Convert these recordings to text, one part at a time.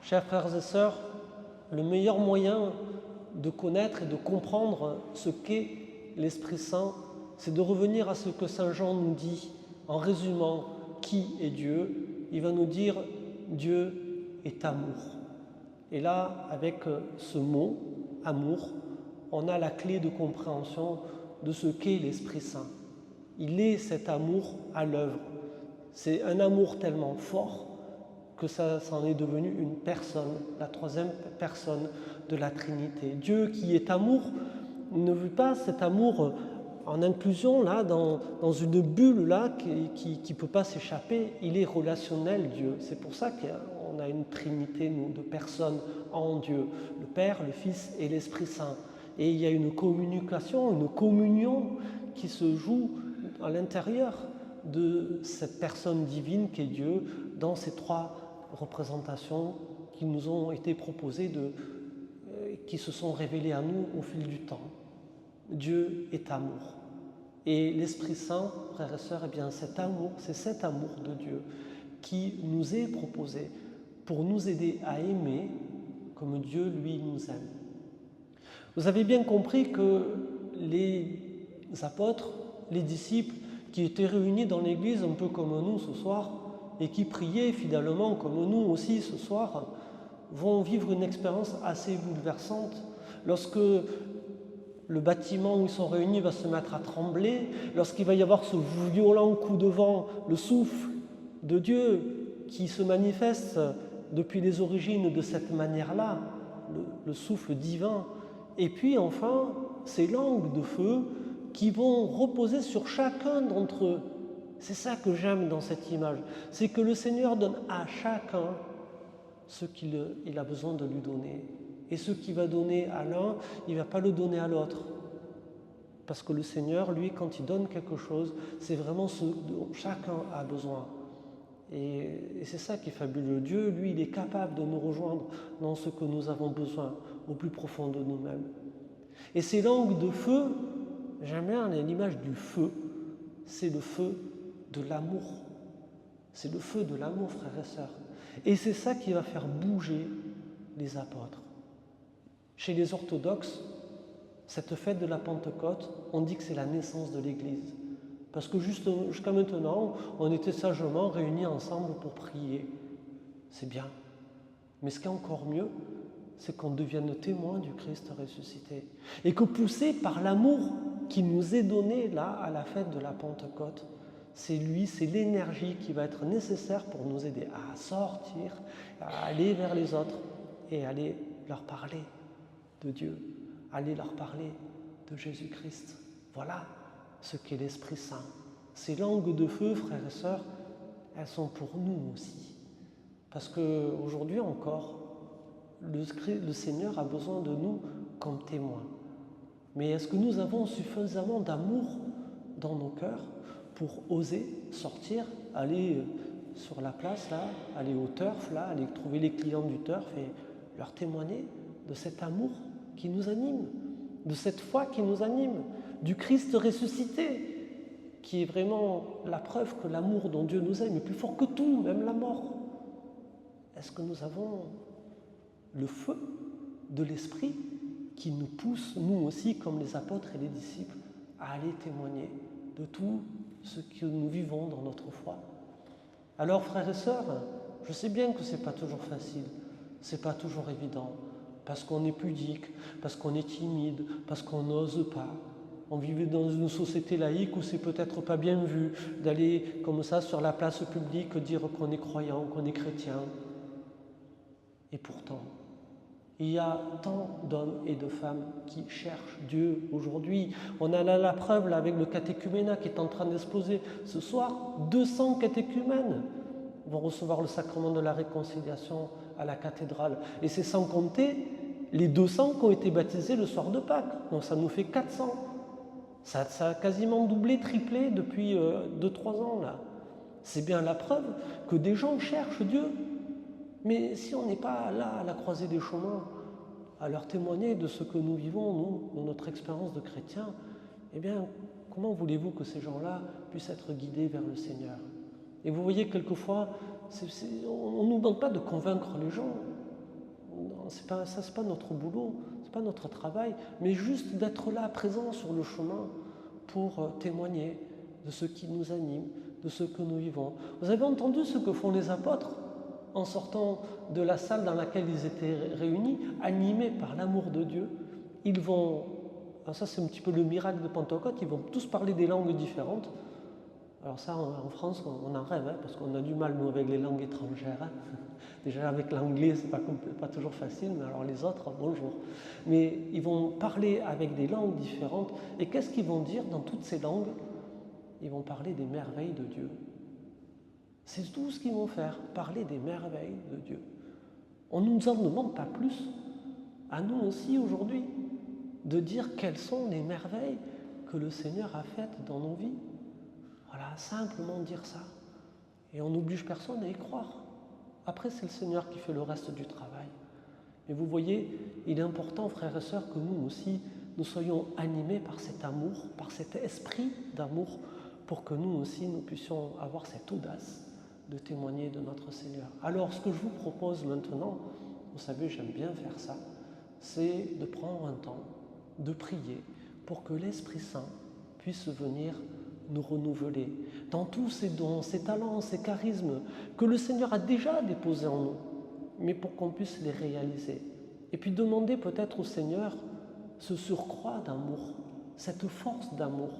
Chers frères et sœurs, le meilleur moyen de connaître et de comprendre ce qu'est l'Esprit Saint, c'est de revenir à ce que Saint Jean nous dit en résumant qui est Dieu. Il va nous dire Dieu est amour. Et là, avec ce mot, amour, on a la clé de compréhension de ce qu'est l'Esprit Saint. Il est cet amour à l'œuvre. C'est un amour tellement fort que ça en est devenu une personne, la troisième personne de la Trinité. Dieu qui est amour ne veut pas cet amour en inclusion là, dans une bulle là, qui ne peut pas s'échapper. Il est relationnel, Dieu. C'est pour ça qu'on a une trinité, nous, de personnes en Dieu, le Père, le Fils et l'Esprit Saint. Et il y a une communication, une communion qui se joue à l'intérieur de cette personne divine qu'est Dieu dans ces trois représentations qui nous ont été proposées, qui se sont révélées à nous au fil du temps. Dieu est amour. Et l'Esprit Saint, frères et sœurs, eh bien cet amour, c'est cet amour de Dieu qui nous est proposé pour nous aider à aimer comme Dieu, lui, nous aime. Vous avez bien compris que les apôtres, les disciples qui étaient réunis dans l'église un peu comme nous ce soir et qui priaient fidèlement comme nous aussi ce soir, vont vivre une expérience assez bouleversante lorsque le bâtiment où ils sont réunis va se mettre à trembler, lorsqu'il va y avoir ce violent coup de vent, le souffle de Dieu qui se manifeste depuis les origines de cette manière-là, le souffle divin, et puis enfin ces langues de feu qui vont reposer sur chacun d'entre eux. C'est ça que j'aime dans cette image, c'est que le Seigneur donne à chacun ce qu'il a besoin de lui donner. Et ce qu'il va donner à l'un, il ne va pas le donner à l'autre. Parce que le Seigneur, lui, quand il donne quelque chose, c'est vraiment ce dont chacun a besoin. Et c'est ça qui est fabuleux. Dieu, lui, il est capable de nous rejoindre dans ce que nous avons besoin, au plus profond de nous-mêmes. Et ces langues de feu, j'aime bien l'image du feu, c'est le feu de l'amour. C'est le feu de l'amour, frères et sœurs. Et c'est ça qui va faire bouger les apôtres. Chez les orthodoxes, cette fête de la Pentecôte, on dit que c'est la naissance de l'Église. Parce que jusqu'à maintenant, on était sagement réunis ensemble pour prier. C'est bien. Mais ce qui est encore mieux, c'est qu'on devienne témoin du Christ ressuscité. Et que poussé par l'amour qui nous est donné là, à la fête de la Pentecôte, c'est lui, c'est l'énergie qui va être nécessaire pour nous aider à sortir, à aller vers les autres et aller leur parler de Dieu, aller leur parler de Jésus-Christ. Voilà ce qu'est l'Esprit Saint. Ces langues de feu, frères et sœurs, elles sont pour nous aussi. Parce qu'aujourd'hui encore, le Seigneur a besoin de nous comme témoins. Mais est-ce que nous avons suffisamment d'amour dans nos cœurs pour oser sortir, aller sur la place, là, aller au turf, là, aller trouver les clients du turf et leur témoigner de cet amour qui nous anime, de cette foi qui nous anime, du Christ ressuscité, qui est vraiment la preuve que l'amour dont Dieu nous aime est plus fort que tout, même la mort. Est-ce que nous avons le feu de l'Esprit qui nous pousse, nous aussi, comme les apôtres et les disciples, à aller témoigner de tout ce que nous vivons dans notre foi? Alors, frères et sœurs, je sais bien que ce n'est pas toujours facile, ce n'est pas toujours évident, parce qu'on est pudique, parce qu'on est timide, parce qu'on n'ose pas. On vit dans une société laïque où c'est peut-être pas bien vu d'aller comme ça sur la place publique dire qu'on est croyant, qu'on est chrétien. Et pourtant, il y a tant d'hommes et de femmes qui cherchent Dieu aujourd'hui. On a là la preuve là, avec le catéchuménat qui est en train d'exploser. Ce soir, 200 catéchumènes vont recevoir le sacrement de la réconciliation à la cathédrale. Et c'est sans compter les 200 qui ont été baptisés le soir de Pâques. Donc ça nous fait 400. Ça a quasiment doublé, triplé depuis 2-3 ans là. C'est bien la preuve que des gens cherchent Dieu. Mais si on n'est pas là à la croisée des chemins, à leur témoigner de ce que nous vivons, nous, de notre expérience de chrétien, eh bien, comment voulez-vous que ces gens-là puissent être guidés vers le Seigneur? Et vous voyez, quelquefois, on ne nous demande pas de convaincre les gens, c'est pas notre boulot, c'est pas notre travail, mais juste d'être là, présent sur le chemin pour témoigner de ce qui nous anime, de ce que nous vivons. Vous avez entendu ce que font les apôtres en sortant de la salle dans laquelle ils étaient réunis, animés par l'amour de Dieu. Ils vont, alors ça c'est un petit peu le miracle de Pentecôte, ils vont tous parler des langues différentes. Alors ça, en France, on en rêve, hein, parce qu'on a du mal, nous, avec les langues étrangères. Hein. Déjà, avec l'anglais, c'est pas toujours facile, mais alors les autres, bonjour. Mais ils vont parler avec des langues différentes. Et qu'est-ce qu'ils vont dire dans toutes ces langues? Ils vont parler des merveilles de Dieu. C'est tout ce qu'ils vont faire, parler des merveilles de Dieu. On ne nous en demande pas plus, à nous aussi aujourd'hui, de dire quelles sont les merveilles que le Seigneur a faites dans nos vies. Voilà, simplement dire ça. Et on n'oblige personne à y croire. Après, c'est le Seigneur qui fait le reste du travail. Mais vous voyez, il est important, frères et sœurs, que nous aussi, nous soyons animés par cet amour, par cet esprit d'amour, pour que nous aussi, nous puissions avoir cette audace de témoigner de notre Seigneur. Alors, ce que je vous propose maintenant, vous savez, j'aime bien faire ça, c'est de prendre un temps, de prier, pour que l'Esprit Saint puisse venir nous renouveler dans tous ces dons, ces talents, ces charismes que le Seigneur a déjà déposés en nous, mais pour qu'on puisse les réaliser. Et puis demander peut-être au Seigneur ce surcroît d'amour, cette force d'amour,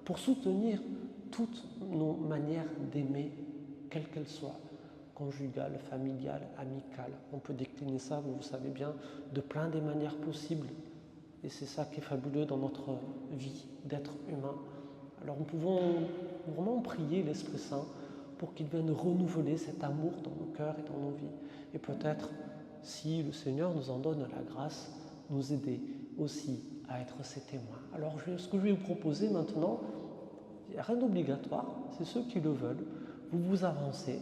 pour soutenir toutes nos manières d'aimer, quelles qu'elles soient, conjugales, familiales, amicales. On peut décliner ça, vous savez bien, de plein des manières possibles. Et c'est ça qui est fabuleux dans notre vie d'être humain. Alors nous pouvons vraiment prier l'Esprit Saint pour qu'il vienne renouveler cet amour dans nos cœurs et dans nos vies. Et peut-être, si le Seigneur nous en donne la grâce, nous aider aussi à être ses témoins. Alors ce que je vais vous proposer maintenant, il n'y a rien d'obligatoire, c'est ceux qui le veulent. Vous vous avancez,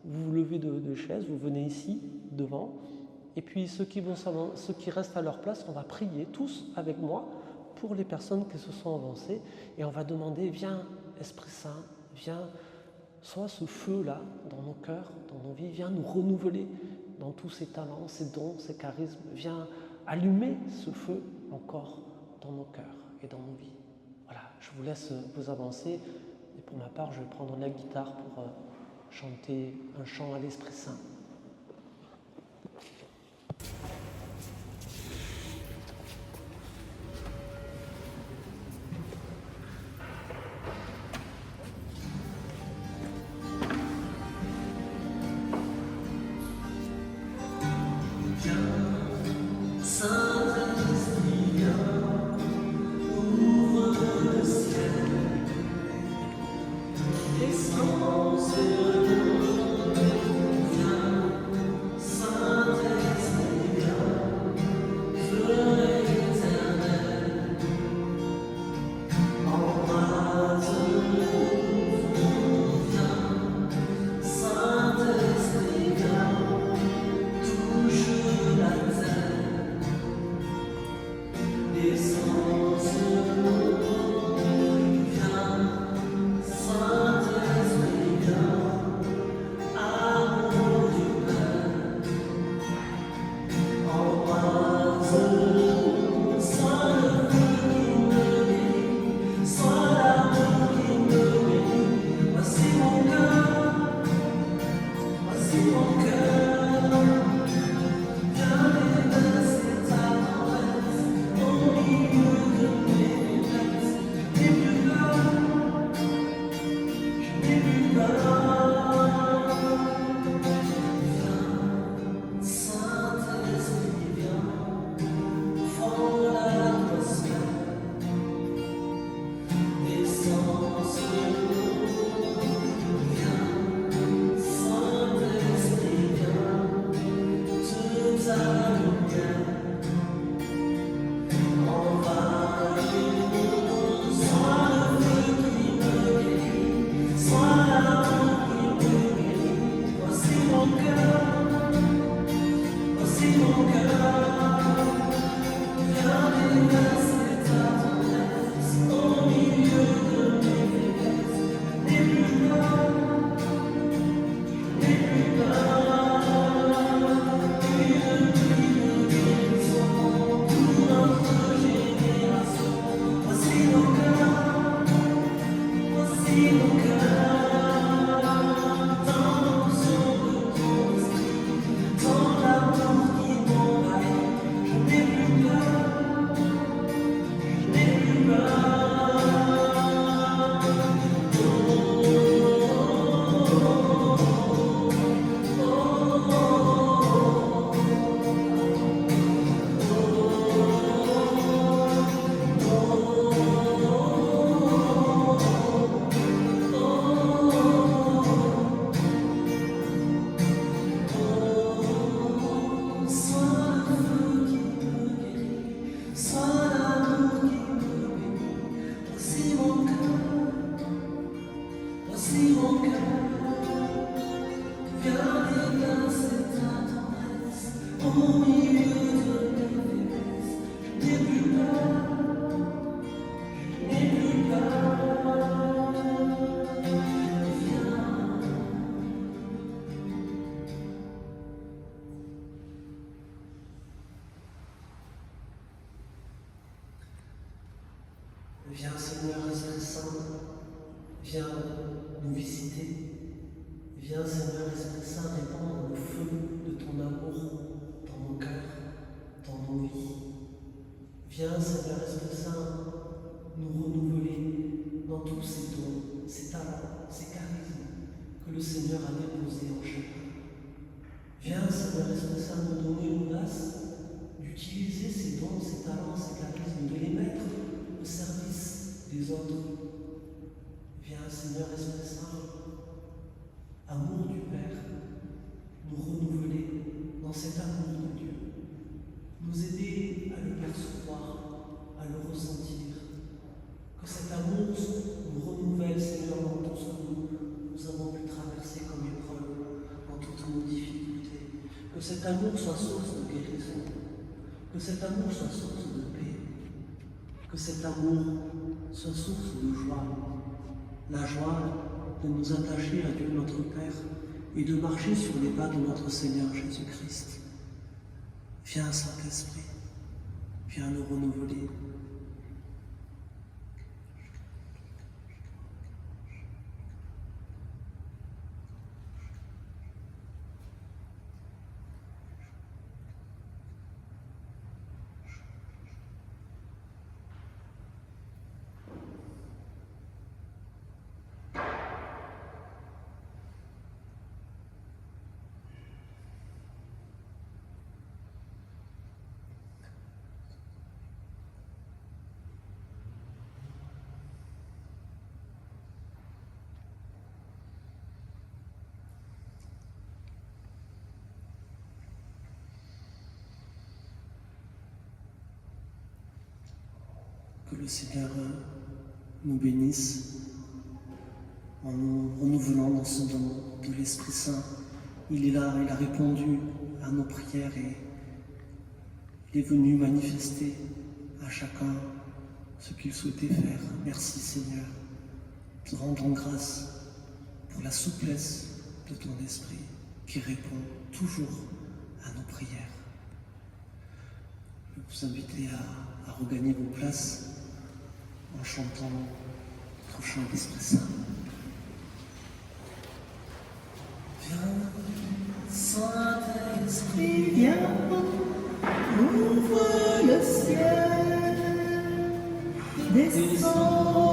vous vous levez de chaise, vous venez ici, devant, et puis ceux qui restent à leur place, on va prier tous avec moi pour les personnes qui se sont avancées, et on va demander, viens Esprit Saint, viens, sois ce feu-là dans nos cœurs, dans nos vies, viens nous renouveler dans tous ces talents, ces dons, ces charismes, viens allumer ce feu encore dans nos cœurs et dans nos vies. Voilà, je vous laisse vous avancer, et pour ma part, je vais prendre la guitare pour chanter un chant à l'Esprit Saint. Descends sur nous, viens. Viens Seigneur Esprit Saint, viens nous visiter. Viens Seigneur Esprit Saint répandre le feu de ton amour dans nos cœurs, dans nos vies. Viens Seigneur Esprit Saint nous renouveler dans tous ces dons, ces talents, ces charismes que le Seigneur a déposés en chacun. Viens Seigneur Esprit Saint nous donner l'audace d'utiliser ces dons, ces talents, ces charismes, de les mettre au service des autres. Viens Seigneur Esprit Saint, amour du Père, nous renouveler dans cet amour de Dieu, nous aider à le percevoir, à le ressentir, que cet amour nous renouvelle Seigneur dans tout ce que nous avons pu traverser comme épreuve, dans toutes nos difficultés, que cet amour soit source de guérison, que cet amour soit source de paix, que cet amour soit source de joie, la joie de nous attacher à Dieu notre Père et de marcher sur les pas de notre Seigneur Jésus-Christ. Viens Saint-Esprit, viens nous renouveler. Que le Seigneur nous bénisse en nous renouvelant dans ce don de l'Esprit Saint. Il est là, il a répondu à nos prières et il est venu manifester à chacun ce qu'il souhaitait faire. Merci Seigneur. Te rendons grâce pour la souplesse de ton Esprit qui répond toujours à nos prières. Je vais vous inviter à regagner vos places en chantant notre chant d'Esprit Saint. Viens, Saint-Esprit, viens, ouvre le ciel, descends.